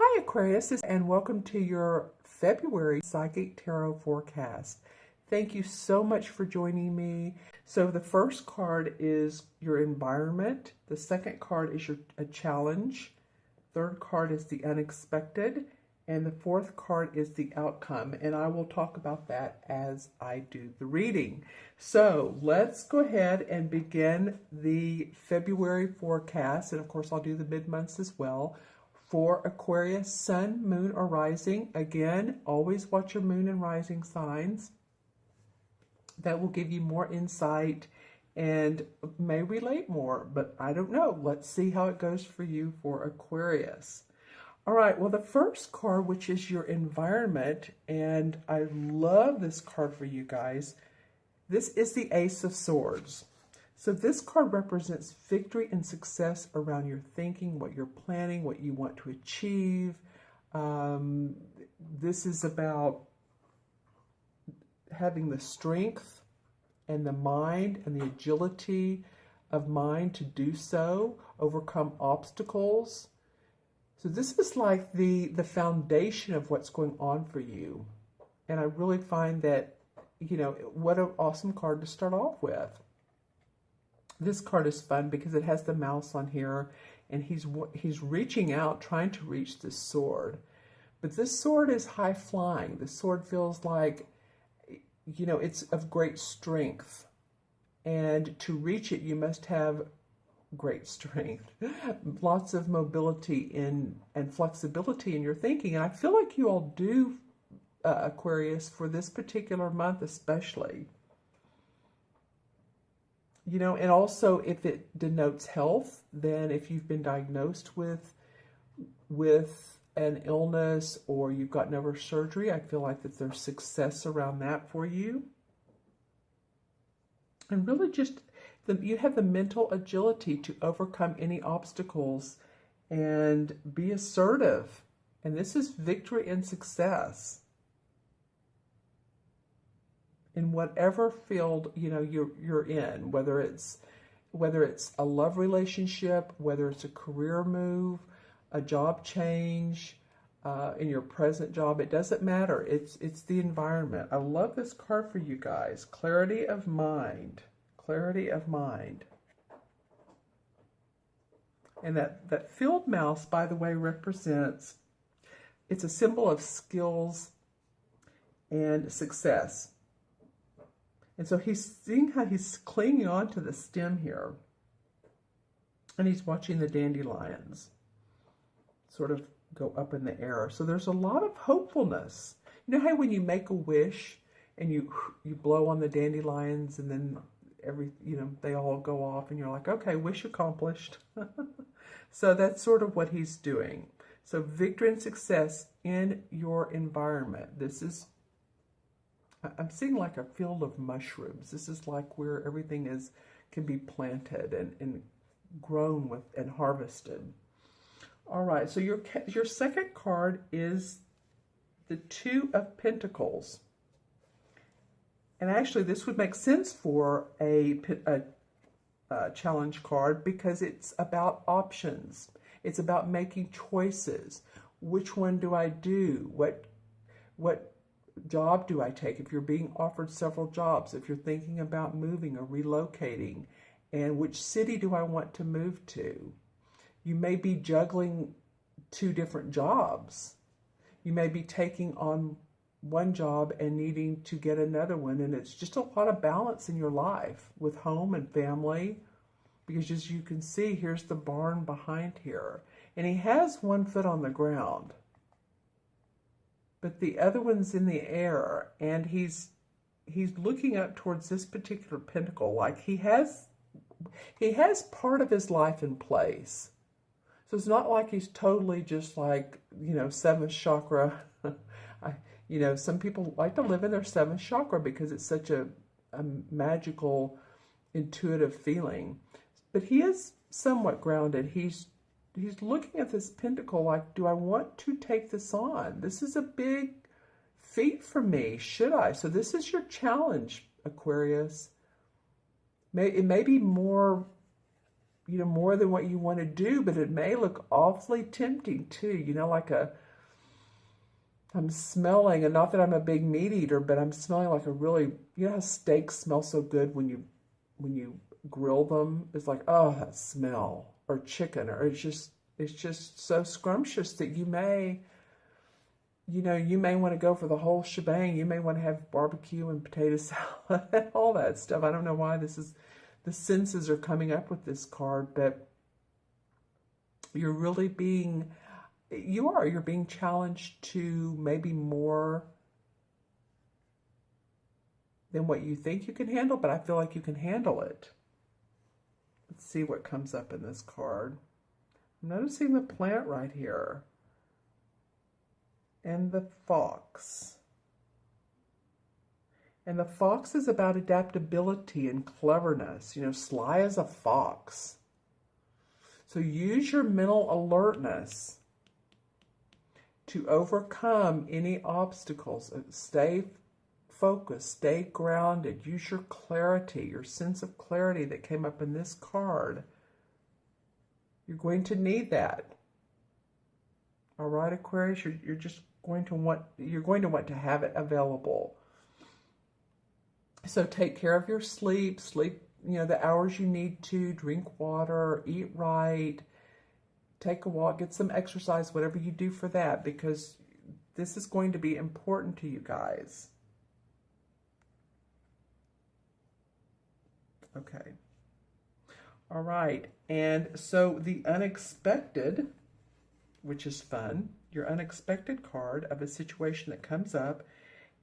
Hi Aquarius, and welcome to your February Psychic Tarot forecast. Thank you so much for joining me. So the first card is your environment. The second card is a challenge. Third card is the unexpected. And the fourth card is the outcome. And I will talk about that as I do the reading. So let's go ahead and begin the February forecast. And of course, I'll do the mid-months as well. For Aquarius, sun, moon, or rising. Again, always watch your moon and rising signs. That will give you more insight and may relate more, but I don't know. Let's see how it goes for you for Aquarius. All right, well, the first card, which is your environment, and I love this card for you guys. This is the Ace of Swords. So this card represents victory and success around your thinking, what you're planning, what you want to achieve. This is about having the strength and the mind and the agility of mind to do so, overcome obstacles. So this is like the foundation of what's going on for you. And I really find that, you know, what an awesome card to start off with. This card is fun because it has the mouse on here, and he's reaching out, trying to reach this sword. But this sword is high flying. The sword feels like, you know, it's of great strength. And to reach it, you must have great strength. Lots of mobility and flexibility in your thinking. And I feel like you all do, Aquarius, for this particular month especially. You know, and also if it denotes health, then if you've been diagnosed with an illness or you've gotten over surgery, I feel like that there's success around that for you. And really just, you have the mental agility to overcome any obstacles and be assertive. And this is victory and success. In whatever field, you know, you're in, whether it's a love relationship, whether it's a career move, a job change, in your present job, it doesn't matter. It's the environment. I love this card for you guys. Clarity of mind. Clarity of mind. And that field mouse, by the way, represents, it's a symbol of skills and success. And so he's seeing how he's clinging on to the stem here. And he's watching the dandelions sort of go up in the air. So there's a lot of hopefulness. You know how when you make a wish and you blow on the dandelions and then they all go off and you're like, okay, wish accomplished. So that's sort of what he's doing. So victory and success in your environment. This is, I'm seeing like a field of mushrooms. This is like where everything can be planted and grown with and harvested. All right, so your second card is the Two of Pentacles. And actually, this would make sense for a challenge card because it's about options. It's about making choices. Which one do I do? What job do I take? If you're being offered several jobs, if you're thinking about moving or relocating, and which city do I want to move to? You may be juggling two different jobs. You may be taking on one job and needing to get another one, and it's just a lot of balance in your life with home and family, because as you can see, here's the barn behind here, and he has one foot on the ground, but the other one's in the air, and he's looking up towards this particular pentacle like he has part of his life in place. So it's not like he's totally just like, you know, seventh chakra. You know, some people like to live in their seventh chakra because it's such a magical, intuitive feeling. But he is somewhat grounded. He's looking at this pentacle like, do I want to take this on? This is a big feat for me. Should I? So this is your challenge, Aquarius. It may be more, you know, more than what you want to do, but it may look awfully tempting too. You know, like I'm smelling, and not that I'm a big meat eater, but I'm smelling like a really, you know how steaks smell so good when you grill them? It's like, oh, that smell. Or chicken, or it's just so scrumptious that you may, you know, you may want to go for the whole shebang. You may want to have barbecue and potato salad and all that stuff. I don't know why the senses are coming up with this card, but you're really you're being challenged to maybe more than what you think you can handle, but I feel like you can handle it. Let's see what comes up in this card. I'm noticing the plant right here. And the fox. And the fox is about adaptability and cleverness. You know, sly as a fox. So use your mental alertness to overcome any obstacles. Stay focused, stay grounded. Use your clarity, your sense of clarity that came up in this card. You're going to need that. All right, Aquarius, you're just going to want to have it available. So take care of your sleep, you know, the hours you need to, drink water, eat right, take a walk, get some exercise, whatever you do for that, because this is going to be important to you guys. Okay. All right. And so the unexpected, which is fun, your unexpected card of a situation that comes up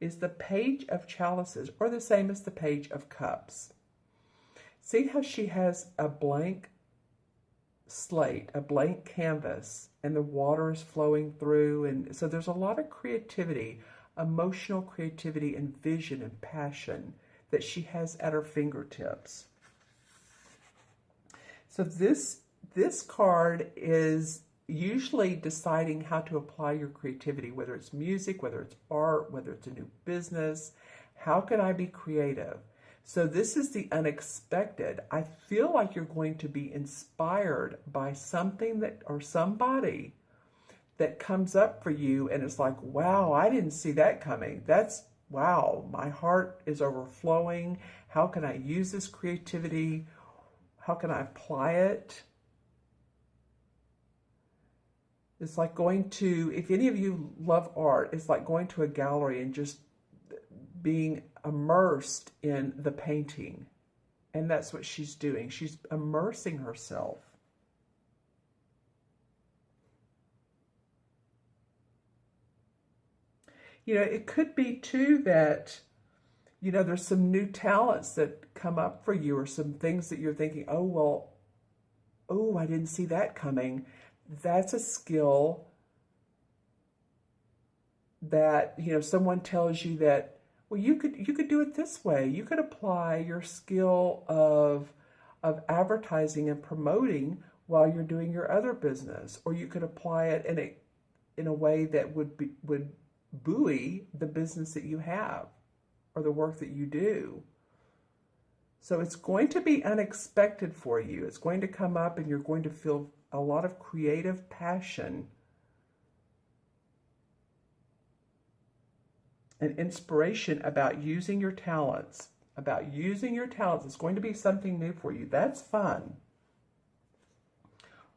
is the Page of Chalices, or the same as the Page of Cups. See how she has a blank slate, a blank canvas, and the water is flowing through. And so there's a lot of creativity, emotional creativity and vision and passion that she has at her fingertips. So this card is usually deciding how to apply your creativity, whether it's music, whether it's art, whether it's a new business. How can I be creative? So this is the unexpected. I feel like you're going to be inspired by something that, or somebody that comes up for you, and it's like, wow, I didn't see that coming. Wow, my heart is overflowing. How can I use this creativity? How can I apply it? It's like going to, if any of you love art, it's like going to a gallery and just being immersed in the painting. And that's what she's doing. She's immersing herself. You know, it could be too that, you know, there's some new talents that come up for you, or some things that you're thinking, oh, well, oh, I didn't see that coming. That's a skill that, you know, someone tells you that, well, you could do it this way. You could apply your skill of advertising and promoting while you're doing your other business, or you could apply it in a way that would buoy the business that you have or the work that you do. So it's going to be unexpected for you. It's going to come up, and you're going to feel a lot of creative passion and inspiration about using your talents. It's going to be something new for you. That's fun.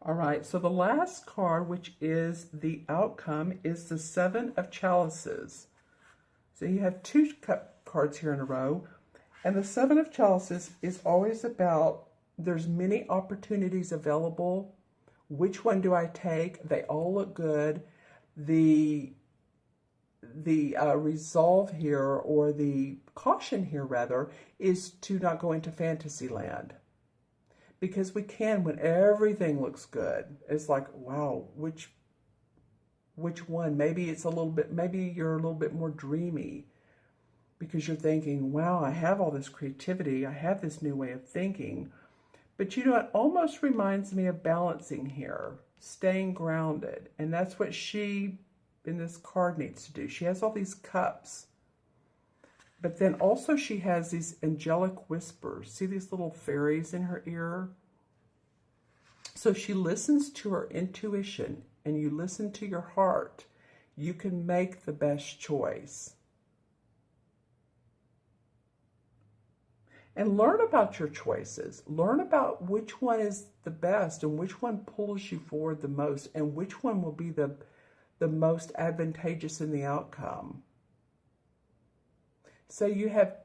All right, so the last card, which is the outcome, is the Seven of Chalices. So you have two cards here in a row. And the Seven of Chalices is always about, there's many opportunities available. Which one do I take? They all look good. The resolve here, or the caution here rather, is to not go into fantasy land. Because we can when everything looks good. It's like, wow, which one? Maybe it's a little bit, maybe you're a little bit more dreamy, because you're thinking, wow, I have all this creativity, I have this new way of thinking. But you know, it almost reminds me of balancing here, staying grounded. And that's what she, in this card, needs to do. She has all these cups. But then also she has these angelic whispers. See these little fairies in her ear? So she listens to her intuition and you listen to your heart. You can make the best choice. And learn about your choices. Learn about which one is the best and which one pulls you forward the most and which one will be the most advantageous in the outcome. So you have,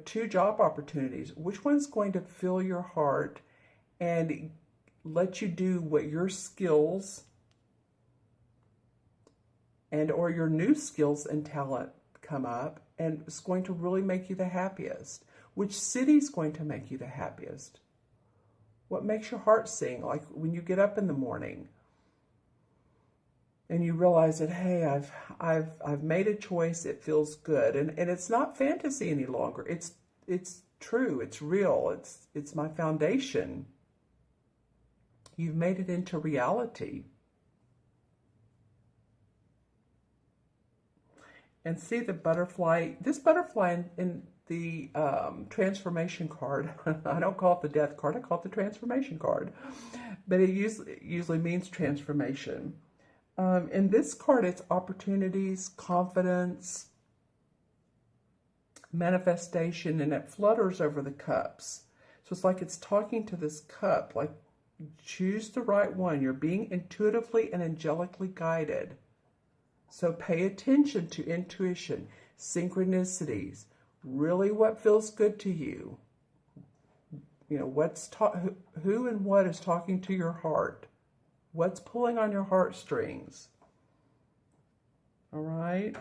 2 job opportunities. Which one's going to fill your heart and let you do what your skills and or your new skills and talent come up and it's going to really make you the happiest? Which city's going to make you the happiest? What makes your heart sing? Like when you get up in the morning and you realize that, hey, I've made a choice, it feels good. And it's not fantasy any longer. It's true, it's real, it's my foundation. You've made it into reality. And see the butterfly, this butterfly in the transformation card, I don't call it the death card, I call it the transformation card, but it usually means transformation. In this card, it's opportunities, confidence, manifestation, and it flutters over the cups. So it's like it's talking to this cup, like choose the right one. You're being intuitively and angelically guided. So pay attention to intuition, synchronicities, really what feels good to you. Who and what is talking to your heart? What's pulling on your heartstrings? All right?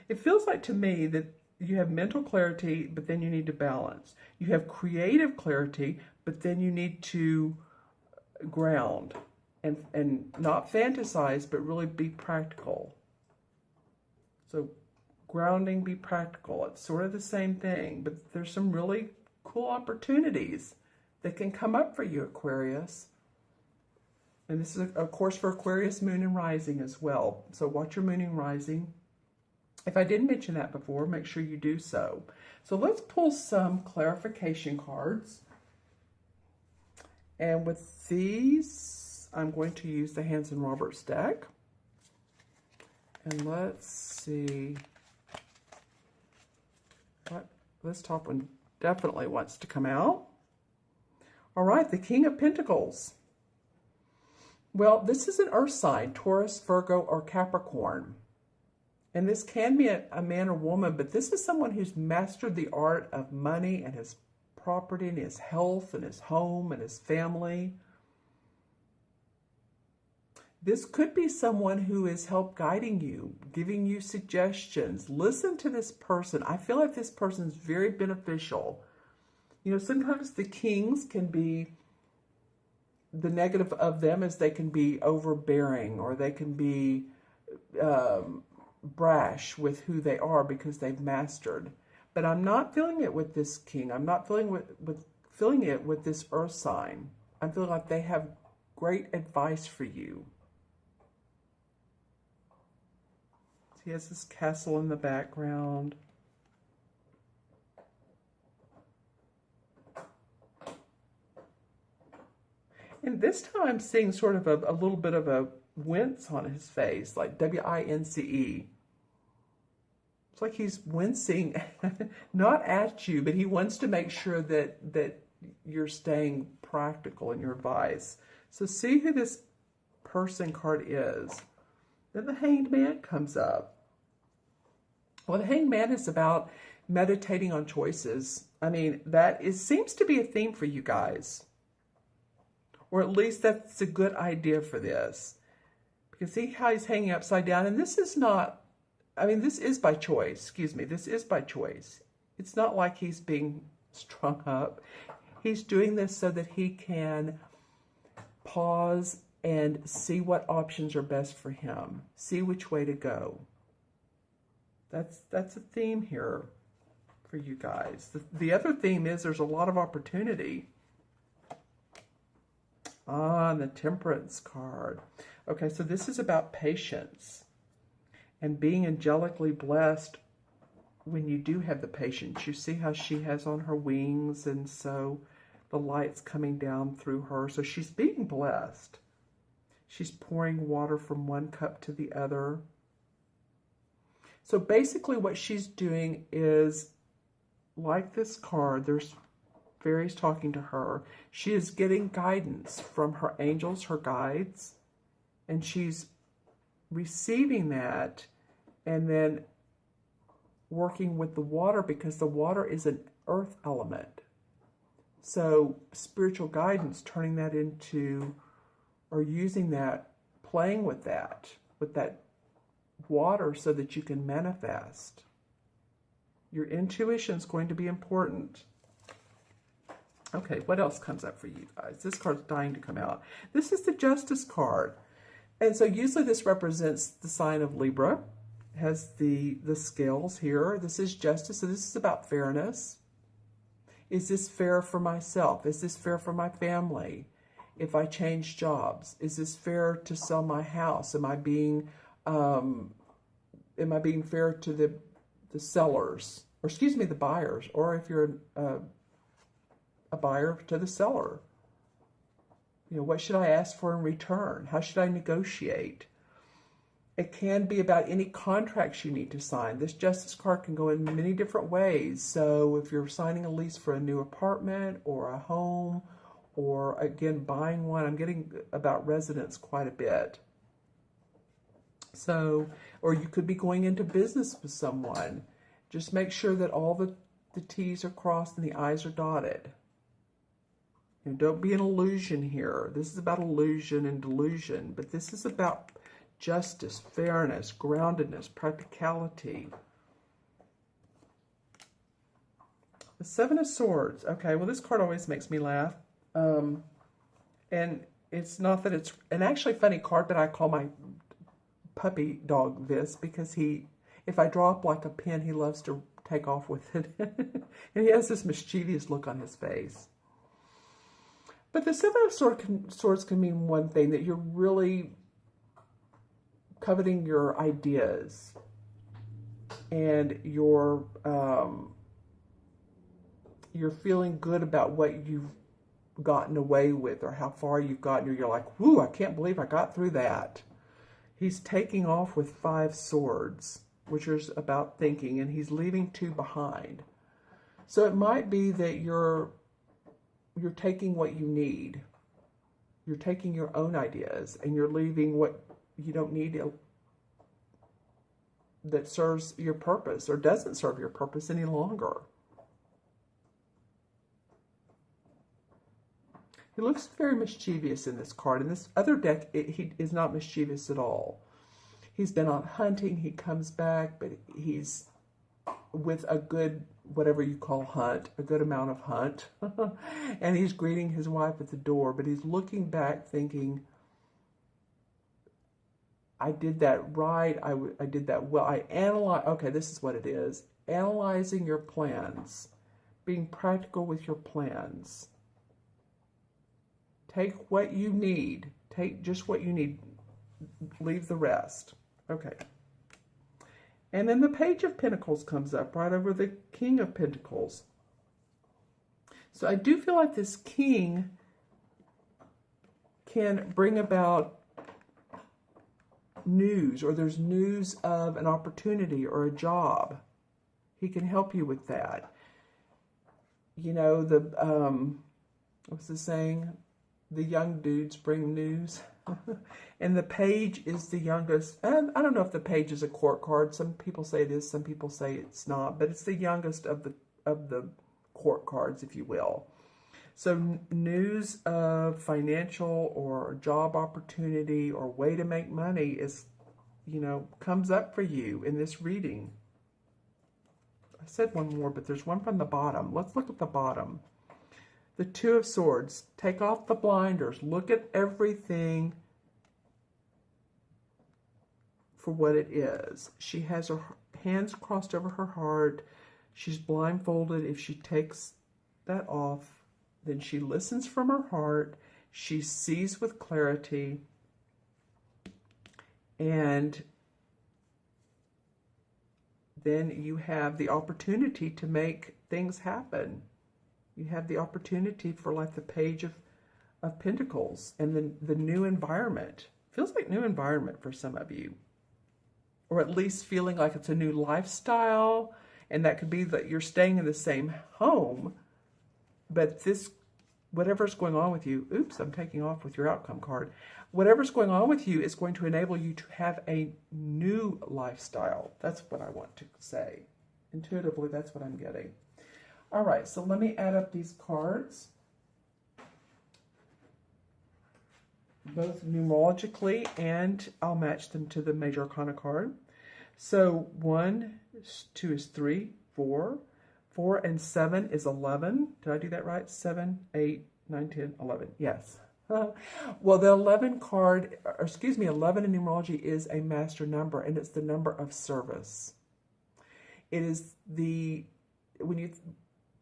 It feels like to me that you have mental clarity, but then you need to balance. You have creative clarity, but then you need to ground and not fantasize, but really be practical. So grounding, be practical. It's sort of the same thing, but there's some really cool opportunities that can come up for you, Aquarius. And this is, of course, for Aquarius moon and rising as well. So watch your moon and rising. If I didn't mention that before, make sure you do so. So let's pull some clarification cards. And with these, I'm going to use the Hanson Roberts deck. And let's see. This top one definitely wants to come out. All right, the King of Pentacles. Well, this is an earth sign, Taurus, Virgo, or Capricorn. And this can be a man or woman, but this is someone who's mastered the art of money and his property and his health and his home and his family. This could be someone who is help guiding you, giving you suggestions. Listen to this person. I feel like this person is very beneficial. Sometimes the kings can be, the negative of them is they can be overbearing or they can be brash with who they are because they've mastered. But I'm not feeling it with this king. I'm not feeling it with this earth sign. I'm feeling like they have great advice for you. He has this castle in the background. And this time I'm seeing sort of a little bit of a wince on his face, like W-I-N-C-E. It's like he's wincing, not at you, but he wants to make sure that you're staying practical in your advice. So see who this person card is. Then the Hanged Man comes up. Well, the Hanged Man is about meditating on choices. I mean, seems to be a theme for you guys. Or at least that's a good idea for this. Because see how he's hanging upside down? And this is not, this is by choice. Excuse me, this is by choice. It's not like he's being strung up. He's doing this so that he can pause and see what options are best for him. See which way to go. That's a theme here for you guys. The other theme is there's a lot of opportunity. Ah, the Temperance card. Okay, so this is about patience and being angelically blessed when you do have the patience. You see how she has on her wings, and so the light's coming down through her. So she's being blessed. She's pouring water from one cup to the other. So basically what she's doing is, like this card, there's fairies talking to her. She is getting guidance from her angels, her guides, and she's receiving that and then working with the water, because the water is an earth element. So spiritual guidance, turning that into, or using that, playing with that water so that you can manifest. Your intuition is going to be important. Okay, what else comes up for you guys? This card's dying to come out. This is the Justice card. And so usually this represents the sign of Libra. It has the scales here. This is justice, so this is about fairness. Is this fair for myself? Is this fair for my family? If I change jobs, is this fair to sell my house? Am I being fair to the sellers, or excuse me, the buyers, or if you're a buyer, to the seller? You know, what should I ask for in return? How should I negotiate? It can be about any contracts you need to sign. This Justice card can go in many different ways. So if you're signing a lease for a new apartment or a home, or again, buying one, I'm getting about residence quite a bit. So, or you could be going into business with someone. Just make sure that all the T's are crossed and the I's are dotted. And don't be an illusion here. This is about illusion and delusion, but this is about justice, fairness, groundedness, practicality. The Seven of Swords. Okay, well, this card always makes me laugh. And it's not that it's an actually funny card, but I call my puppy dog this because if I drop like a pin, he loves to take off with it. And he has this mischievous look on his face. But the Seven of Swords can mean one thing, that you're really coveting your ideas and you're feeling good about what you've gotten away with or how far you've gotten. You're like, whoo, I can't believe I got through that. He's taking off with 5 swords, which is about thinking, and he's leaving 2 behind. So it might be that you're taking what you need. You're taking your own ideas and you're leaving what you don't need that serves your purpose or doesn't serve your purpose any longer. He looks very mischievous in this card. In this other deck, he is not mischievous at all. He's been on hunting. He comes back, but he's with a good, whatever you call hunt, a good amount of hunt. And he's greeting his wife at the door, but he's looking back thinking, I did that right. I did that well. I analyze. Okay, this is what it is. Analyzing your plans. Being practical with your plans. Take what you need. Take just what you need. Leave the rest. Okay. And then the Page of Pentacles comes up right over the King of Pentacles. So I do feel like this king can bring about news, or there's news of an opportunity or a job. He can help you with that. You know, what's the saying? The young dudes bring news. And the Page is the youngest. And I don't know if the Page is a court card. Some people say it is, some people say it's not, but it's the youngest of the court cards, if you will. So news of financial or job opportunity or way to make money is, you know, comes up for you in this reading. I said one more, but there's one from the bottom. Let's look at the bottom. The Two of Swords. Take off the blinders. Look at everything for what it is. She has her hands crossed over her heart. She's blindfolded. If she takes that off, then she listens from her heart. She sees with clarity. And then you have the opportunity to make things happen. You have the opportunity for like the Page of Pentacles and then the new environment. Feels like new environment for some of you. Or at least feeling like it's a new lifestyle. And that could be that you're staying in the same home. But this, whatever's going on with you, oops, I'm taking off with your outcome card. Whatever's going on with you is going to enable you to have a new lifestyle. That's what I want to say. Intuitively, that's what I'm getting. All right, so let me add up these cards, both numerologically, and I'll match them to the Major Arcana card. So 1, 2 is 3, 4. 4 and 7 is 11. Did I do that right? 7, 8, 9, 10, 11. Yes. Well, the 11 card, or excuse me, 11 in numerology is a master number, and it's the number of service. It is the, when you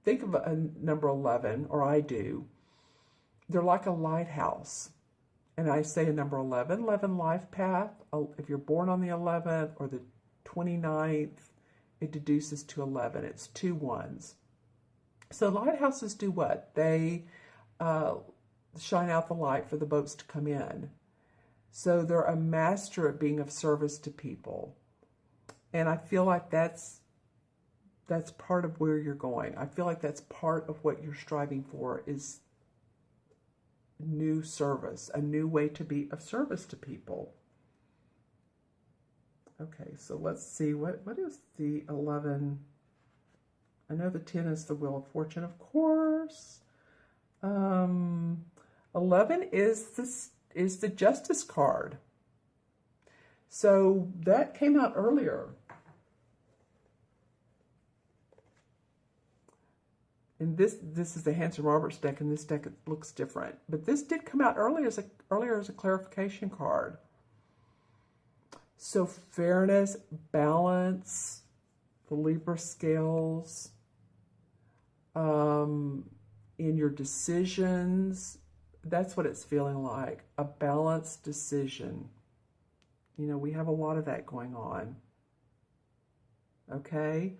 think of a number 11, or I do, they're like a lighthouse. And I say a number 11, 11 life path. If you're born on the 11th or the 29th, it deduces to 11. It's 2 ones. So lighthouses do what? They shine out the light for the boats to come in. So they're a master at being of service to people. And I feel like that's part of where you're going. I feel like that's part of what you're striving for is new service, a new way to be of service to people. Okay, so let's see, what is the 11? I know the 10 is the Wheel of Fortune, of course. 11 is the Justice card. So that came out earlier. And this is the Hanson Roberts deck, and this deck looks different. But this did come out earlier as a clarification card. So fairness, balance, the Libra scales, in your decisions, that's what it's feeling like, a balanced decision. You know, we have a lot of that going on. Okay?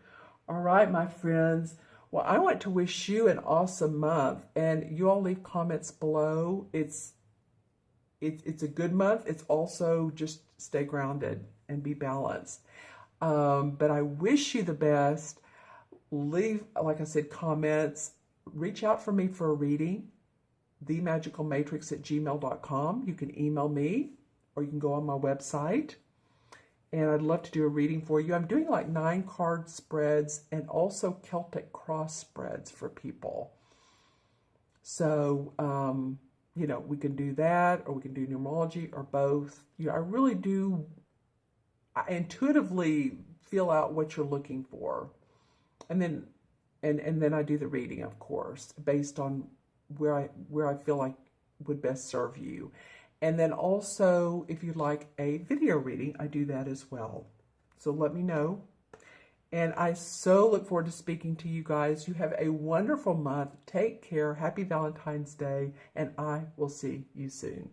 All right, my friends. Well, I want to wish you an awesome month, and you all leave comments below. It's a good month. It's also just stay grounded and be balanced. But I wish you the best. Leave, like I said, comments. Reach out for me for a reading, themagicalmatrix@gmail.com. You can email me, or you can go on my website. And I'd love to do a reading for you. I'm doing like 9 card spreads and also Celtic cross spreads for people. So, you know, we can do that, or we can do numerology, or both. You know, I really do, I intuitively feel out what you're looking for. And then, and then I do the reading, of course, based on where I feel like would best serve you. And then also, if you'd like a video reading, I do that as well. So let me know. And I so look forward to speaking to you guys. You have a wonderful month. Take care. Happy Valentine's Day. And I will see you soon.